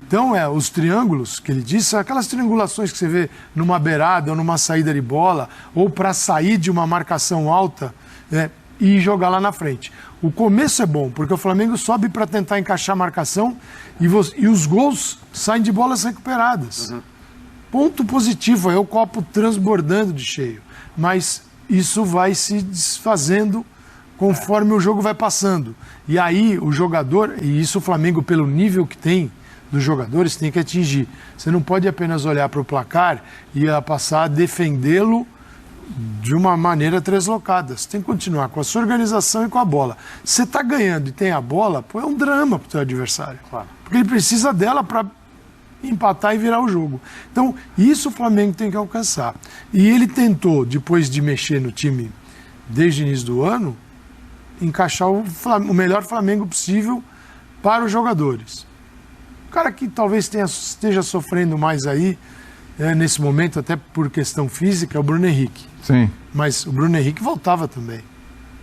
Então, os triângulos que ele disse, são aquelas triangulações que você vê numa beirada ou numa saída de bola, ou para sair de uma marcação alta, e jogar lá na frente. O começo é bom, porque o Flamengo sobe para tentar encaixar a marcação e os gols saem de bolas recuperadas. Ponto positivo, é o copo transbordando de cheio. Mas isso vai se desfazendo conforme o jogo vai passando. E aí o jogador, e isso o Flamengo, pelo nível que tem dos jogadores, tem que atingir. Você não pode apenas olhar para o placar e passar a defendê-lo de uma maneira translocada. Você tem que continuar com a sua organização e com a bola. Você está ganhando e tem a bola, é um drama para o seu adversário. Claro. Porque ele precisa dela para empatar e virar o jogo. Então, isso o Flamengo tem que alcançar. E ele tentou, depois de mexer no time desde o início do ano, encaixar o melhor Flamengo possível para os jogadores. O cara que talvez esteja sofrendo mais aí, nesse momento, até por questão física, é o Bruno Henrique. Sim. Mas o Bruno Henrique voltava também.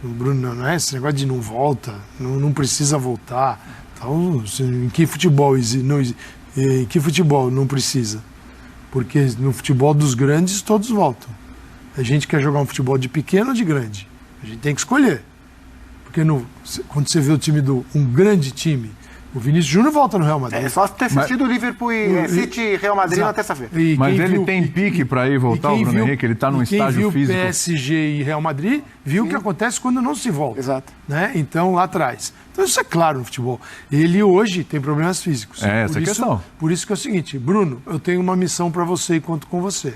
O Bruno, não é esse negócio de não volta, não precisa voltar. Então, em que futebol não precisa? Porque no futebol dos grandes, todos voltam. A gente quer jogar um futebol de pequeno ou de grande. A gente tem que escolher. Porque quando você vê o time um grande time, o Vinícius Júnior volta no Real Madrid. É só ter assistido o Liverpool e City e Real Madrid na terça-feira. Mas ele tem pique para ir voltar, o Bruno Henrique? Ele está num estágio físico. Quem viu PSG e Real Madrid viu o que acontece quando não se volta. Exato. Né? Então, lá atrás. Então, isso é claro no futebol. Ele hoje tem problemas físicos. Essa é a questão. Por isso que é o seguinte, Bruno, eu tenho uma missão para você e conto com você.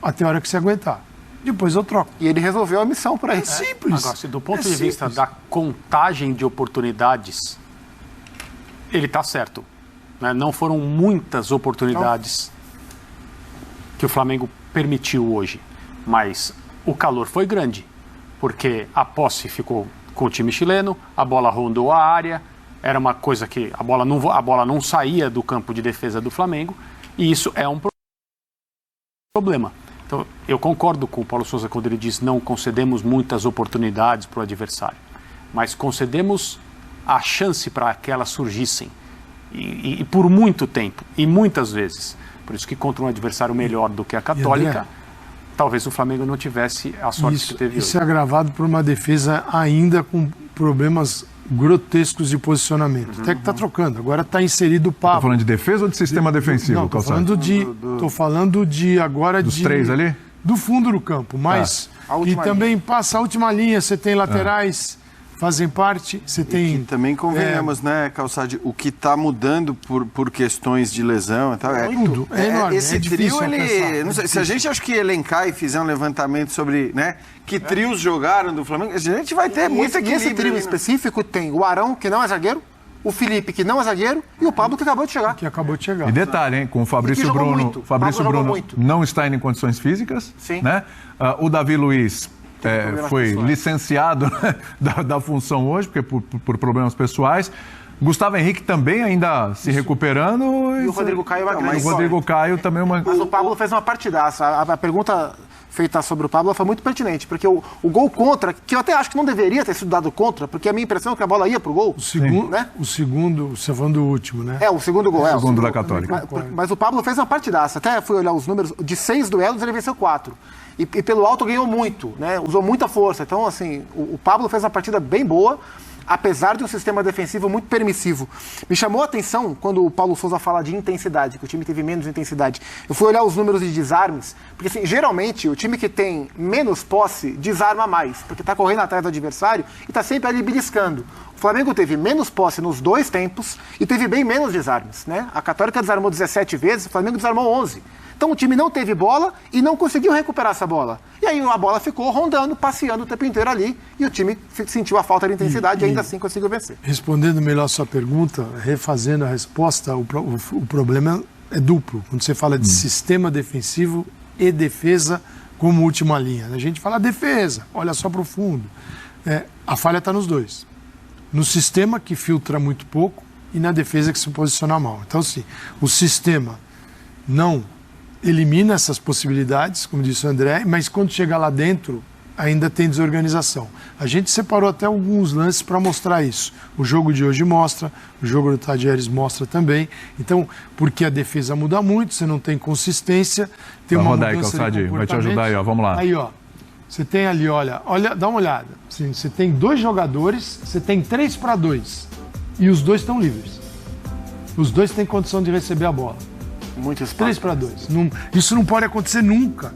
Até a hora que você aguentar. Depois eu troco. E ele resolveu a missão para isso. É simples. Agora, se do ponto de vista da contagem de oportunidades, ele está certo. Né? Não foram muitas oportunidades que o Flamengo permitiu hoje. Mas o calor foi grande, porque a posse ficou com o time chileno, a bola rondou a área, era uma coisa que a bola não saía do campo de defesa do Flamengo, e isso é um problema. Então, eu concordo com o Paulo Sousa quando ele diz não concedemos muitas oportunidades para o adversário, mas concedemos a chance para que elas surgissem, e por muito tempo, e muitas vezes. Por isso que contra um adversário melhor do que a Católica, talvez o Flamengo não tivesse a sorte que teve hoje. Isso é agravado por uma defesa ainda com problemas grotescos de posicionamento. Até que está trocando. Agora está inserido o Pablo. Está falando de defesa ou de sistema defensivo? Não, estou falando dos três ali? Do fundo do campo. Mas e também passa a última linha. Você tem laterais, fazem parte. Você tem. E também convenhamos, né, Calçade, o que está mudando por questões de lesão e tal. Tudo. É enorme. Esse trio, não sei, se a gente acho que elencar e fizer um levantamento sobre, né, que trios jogaram do Flamengo, a gente vai ter muito equilíbrio. Nesse trio específico tem o Arão, que não é zagueiro, o Felipe, que não é zagueiro, e o Pablo, que acabou de chegar. E detalhe, hein, com o Fabrício Bruno. Fabrício Bruno não está indo em condições físicas. Sim. Né? O Davi Luiz foi licenciado da função hoje, porque por problemas pessoais. Gustavo Henrique também ainda se recuperando. E o Rodrigo Caio o Rodrigo Caio também uma... Mas o Pablo fez uma partidaça. A pergunta feita sobre o Pablo foi muito pertinente, porque o gol contra, que eu até acho que não deveria ter sido dado contra, porque a minha impressão é que a bola ia pro gol. O segundo, você falando do último, né? O segundo gol. O segundo da Católica. Mas o Pablo fez uma partidaça. Até fui olhar os números, de 6 duelos ele venceu 4. E pelo alto ganhou muito, né? Usou muita força. Então, assim, o Pablo fez uma partida bem boa, apesar de um sistema defensivo muito permissivo. Me chamou a atenção quando o Paulo Sousa fala de intensidade, que o time teve menos intensidade. Eu fui olhar os números de desarmes, porque assim, geralmente o time que tem menos posse desarma mais, porque está correndo atrás do adversário e está sempre ali beliscando. O Flamengo teve menos posse nos 2 tempos e teve bem menos desarmes, né? A Católica desarmou 17 vezes, o Flamengo desarmou 11. Então o time não teve bola e não conseguiu recuperar essa bola. E aí a bola ficou rondando, passeando o tempo inteiro ali, e o time sentiu a falta de intensidade e ainda assim conseguiu vencer. Respondendo melhor a sua pergunta, refazendo a resposta, o problema é duplo. Quando você fala de sistema defensivo e defesa como última linha. A gente fala defesa, olha só para o fundo. A falha está nos dois. No sistema, que filtra muito pouco, e na defesa, que se posiciona mal. Então, assim, o sistema não elimina essas possibilidades, como disse o André, mas quando chega lá dentro, ainda tem desorganização. A gente separou até alguns lances para mostrar isso. O jogo de hoje mostra, o jogo do Tadieres mostra também. Então, porque a defesa muda muito, você não tem consistência, tem uma mudança de comportamento. Vai te ajudar aí, ó. Vamos lá. Aí, ó, você tem ali, olha, dá uma olhada. Assim, você tem 2 jogadores, você tem 3-2 e os 2 estão livres. Os 2 têm condição de receber a bola. Muito espaço. 3-2. Isso não pode acontecer nunca.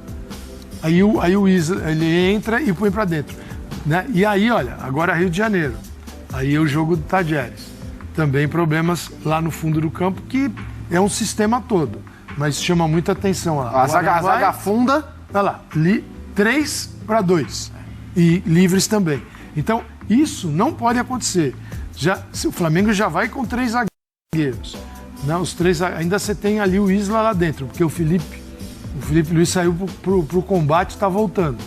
Aí o Isla, ele entra e põe para dentro. Né? E aí, olha, agora Rio de Janeiro. Aí é o jogo do Tadieres. Também problemas lá no fundo do campo, que é um sistema todo. Mas chama muita atenção lá. A zaga funda. Olha lá, 3-2. E livres também. Então, isso não pode acontecer. O Flamengo já vai com 3 zagueiros. Não, os 3, ainda você tem ali o Isla lá dentro, porque o Felipe Luiz saiu pro combate e está voltando.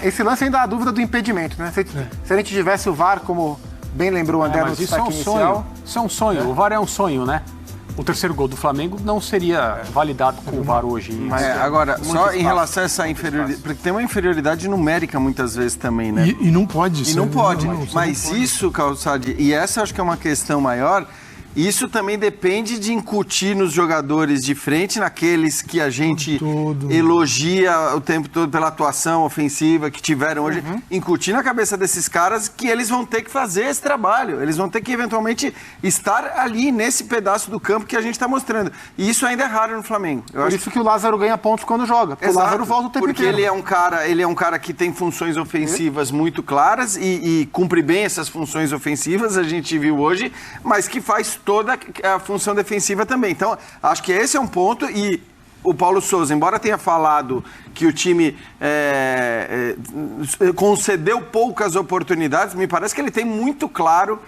Esse lance ainda há dúvida do impedimento, né? Se a gente tivesse o VAR, como bem lembrou o André no destaque inicial... Isso é um sonho. O VAR é um sonho, né? O terceiro gol do Flamengo não seria validado com o VAR hoje. Mas agora, só em relação a essa inferioridade... Porque tem uma inferioridade numérica muitas vezes também, né? E não pode ser. E não pode. Mas não pode. Isso, Calçade, e essa acho que é uma questão maior... Isso também depende de incutir nos jogadores de frente, naqueles que a gente elogia o tempo todo pela atuação ofensiva que tiveram hoje, incutir na cabeça desses caras que eles vão ter que fazer esse trabalho, eles vão ter que eventualmente estar ali nesse pedaço do campo que a gente está mostrando. E isso ainda é raro no Flamengo. Por isso que o Lázaro ganha pontos quando joga, porque o Lázaro volta o tempo inteiro. Porque ele é um cara que tem funções ofensivas muito claras e cumpre bem essas funções ofensivas, a gente viu hoje, mas que faz toda a função defensiva também. Então, acho que esse é um ponto e o Paulo Sousa, embora tenha falado que o time concedeu poucas oportunidades, me parece que ele tem muito claro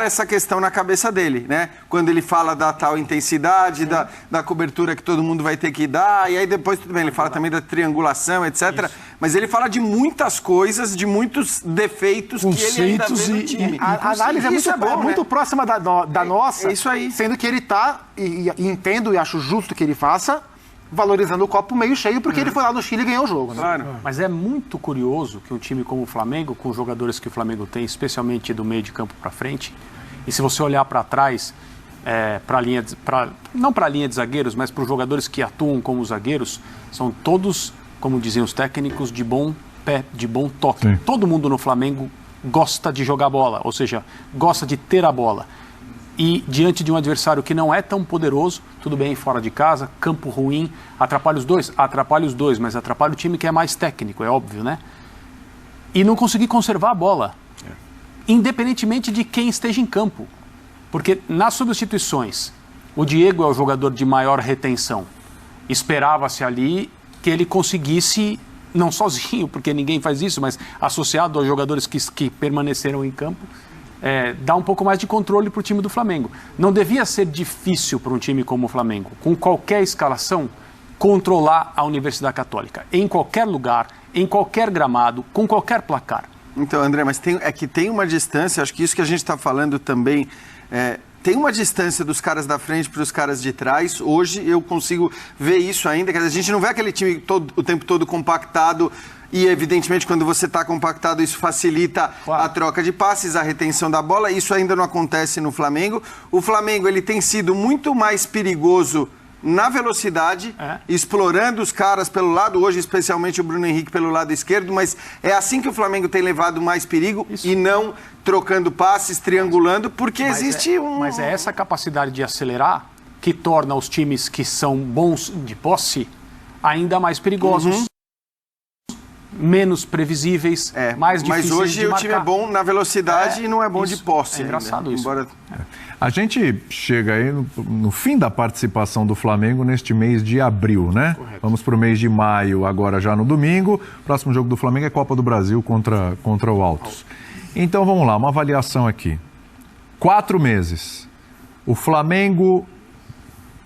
essa questão na cabeça dele, né? Quando ele fala da tal intensidade, da cobertura que todo mundo vai ter que dar, e aí depois, tudo bem, ele fala também da triangulação, etc. Isso. Mas ele fala de muitas coisas, de muitos defeitos que ele ainda vê no time. A análise é muito próxima da nossa, isso aí. Sendo que ele está, e entendo e acho justo que ele faça, valorizando o copo meio cheio, porque ele foi lá no Chile e ganhou o jogo. Né? Claro. Mas é muito curioso que um time como o Flamengo, com os jogadores que o Flamengo tem, especialmente do meio de campo para frente, e se você olhar para trás, não para a linha de zagueiros, mas para os jogadores que atuam como zagueiros, são todos, como diziam os técnicos, de bom pé, de bom toque. Sim. Todo mundo no Flamengo gosta de jogar bola, ou seja, gosta de ter a bola. E diante de um adversário que não é tão poderoso, tudo bem, fora de casa, campo ruim, atrapalha os dois, mas atrapalha o time que é mais técnico, é óbvio, né? E não conseguir conservar a bola, independentemente de quem esteja em campo. Porque nas substituições, o Diego é o jogador de maior retenção. Esperava-se ali que ele conseguisse, não sozinho, porque ninguém faz isso, mas associado aos jogadores que permaneceram em campo, dá um pouco mais de controle para o time do Flamengo. Não devia ser difícil para um time como o Flamengo, com qualquer escalação, controlar a Universidade Católica, em qualquer lugar, em qualquer gramado, com qualquer placar. Então, André, mas tem uma distância, acho que isso que a gente está falando também, tem uma distância dos caras da frente para os caras de trás. Hoje eu consigo ver isso ainda, quer dizer, a gente não vê aquele time o tempo todo compactado. E, evidentemente, quando você está compactado, isso facilita a troca de passes, a retenção da bola. Isso ainda não acontece no Flamengo. O Flamengo ele tem sido muito mais perigoso na velocidade, explorando os caras pelo lado, hoje especialmente o Bruno Henrique pelo lado esquerdo, mas é assim que o Flamengo tem levado mais perigo e não trocando passes, triangulando, porque existe Mas é essa capacidade de acelerar que torna os times que são bons de posse ainda mais perigosos. Menos previsíveis, mais difíceis de marcar. Mas hoje o time é bom na velocidade e não é bom de posse. É engraçado ainda. isso. A gente chega aí no fim da participação do Flamengo neste mês de abril, né? Correto. Vamos para o mês de maio, agora já no domingo. O próximo jogo do Flamengo é Copa do Brasil contra o Altos. Então vamos lá, uma avaliação aqui. 4 meses. O Flamengo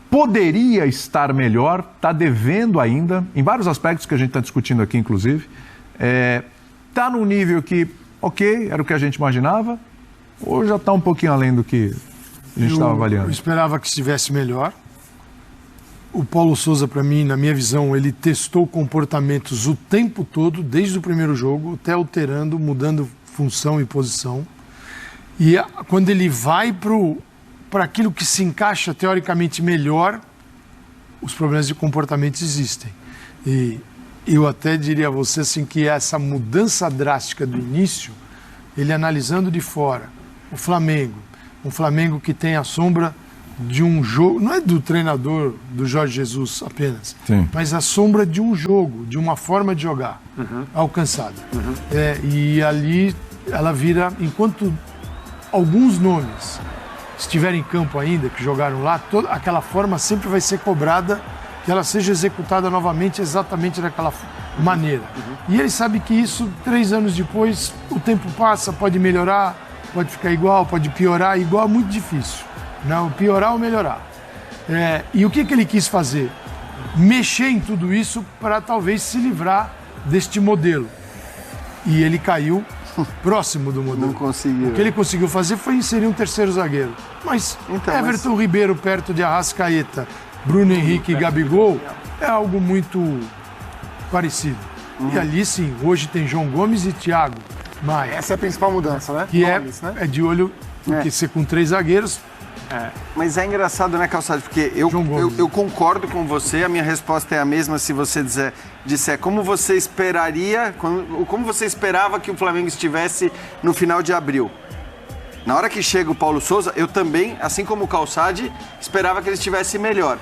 poderia estar melhor, está devendo ainda, em vários aspectos que a gente está discutindo aqui, inclusive. Está num nível que, ok, era o que a gente imaginava, ou já está um pouquinho além do que a gente estava avaliando? Eu esperava que estivesse melhor. o Paulo Souza, para mim, na minha visão, ele testou comportamentos o tempo todo, desde o primeiro jogo, até alterando, mudando função e posição. E quando ele vai para aquilo que se encaixa teoricamente melhor, os problemas de comportamento existem. E eu até diria a você assim, que essa mudança drástica do início, ele analisando de fora, um Flamengo que tem a sombra de um jogo, não é do treinador do Jorge Jesus apenas, Sim. mas a sombra de um jogo, de uma forma de jogar alcançada. E ali ela vira, enquanto alguns nomes estiverem em campo ainda, que jogaram lá, toda aquela forma sempre vai ser cobrada, que ela seja executada novamente exatamente daquela maneira. E ele sabe que isso, 3 anos depois, o tempo passa, pode melhorar, pode ficar igual, pode piorar, igual é muito difícil. Não, piorar ou melhorar. E o que ele quis fazer? Mexer em tudo isso para talvez se livrar deste modelo. E ele caiu próximo do modelo. Não conseguiu. O que ele conseguiu fazer foi inserir um terceiro zagueiro. Mas Everton Ribeiro perto de Arrascaeta, Bruno Henrique e Gabigol é algo muito parecido. E ali sim, hoje tem João Gomes e Thiago Maia. Essa é a principal mudança, né? Que Gomes, né? é de olho, porque ser com 3 zagueiros. Mas é engraçado, né, Calçado? Porque eu concordo com você, a minha resposta é a mesma se você disser como você esperaria, como você esperava que o Flamengo estivesse no final de abril. Na hora que chega o Paulo Souza, eu também, assim como o Calçade, esperava que ele estivesse melhor.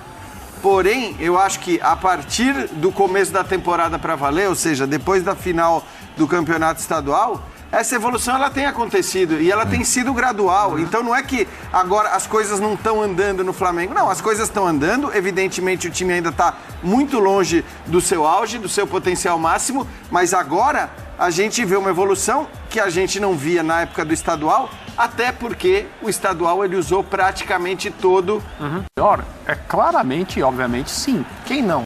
Porém, eu acho que a partir do começo da temporada para valer, ou seja, depois da final do campeonato estadual, essa evolução ela tem acontecido e ela tem sido gradual. Então não é que agora as coisas não estão andando no Flamengo. Não, as coisas estão andando. Evidentemente o time ainda está muito longe do seu auge, do seu potencial máximo. Mas agora a gente vê uma evolução que a gente não via na época do estadual. Até porque o estadual ele usou praticamente todo. Melhor, claramente, obviamente, sim. Quem não?